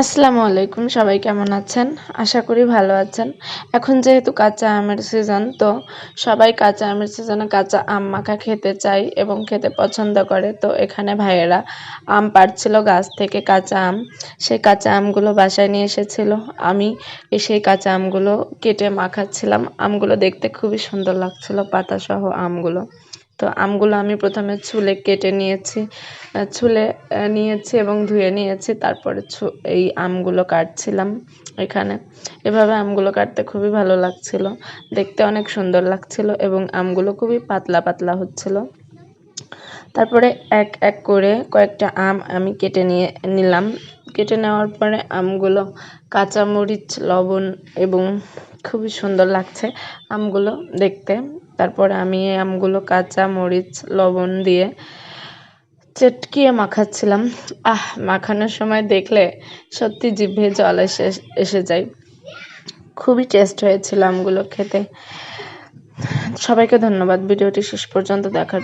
আসসালামু আলাইকুম, সবাই কেমন আছেন? আশা করি ভালো আছেন। এখন যেহেতু কাঁচা আমের সিজন, তো সবাই কাঁচা আমের সিজনে কাঁচা আম মাখা খেতে চায় এবং খেতে পছন্দ করে। তো এখানে ভাইয়েরা আম পাড়ছিল গাছ থেকে কাঁচা আম। সেই কাঁচা আমগুলো বাসায় নিয়ে এসেছিল। আমি সেই কাঁচা আমগুলো কেটে মাখাচ্ছিলাম। আমগুলো দেখতে খুবই সুন্দর লাগছিল, পাতাসহ আমগুলো। তো আমগুলো আমি প্রথমে ছুলে কেটে নিয়েছি, এবং ধুয়ে নিয়েছি। তারপরে এই আমগুলো কাটছিলাম এখানে। এভাবে আমগুলো কাটতে খুবই ভালো লাগছিল, দেখতে অনেক সুন্দর লাগছিল এবং আমগুলো খুবই পাতলা পাতলা হচ্ছিল। তারপরে এক এক করে কয়েকটা আম আমি কেটে নিলাম। কেটে নেওয়ার পরে আমগুলো কাঁচামরিচ, লবণ এবং খুবই সুন্দর লাগছে আমগুলো দেখতে। তারপরে আমি এই আমগুলো কাঁচা মরিচ, লবণ দিয়ে চটকিয়ে মাখাচ্ছিলাম। মাখানোর সময় দেখলে সত্যি জিভে জল এসে যায়। খুবই টেস্ট হয়েছিল আমগুলো খেতে। সবাইকে ধন্যবাদ ভিডিওটি শেষ পর্যন্ত দেখার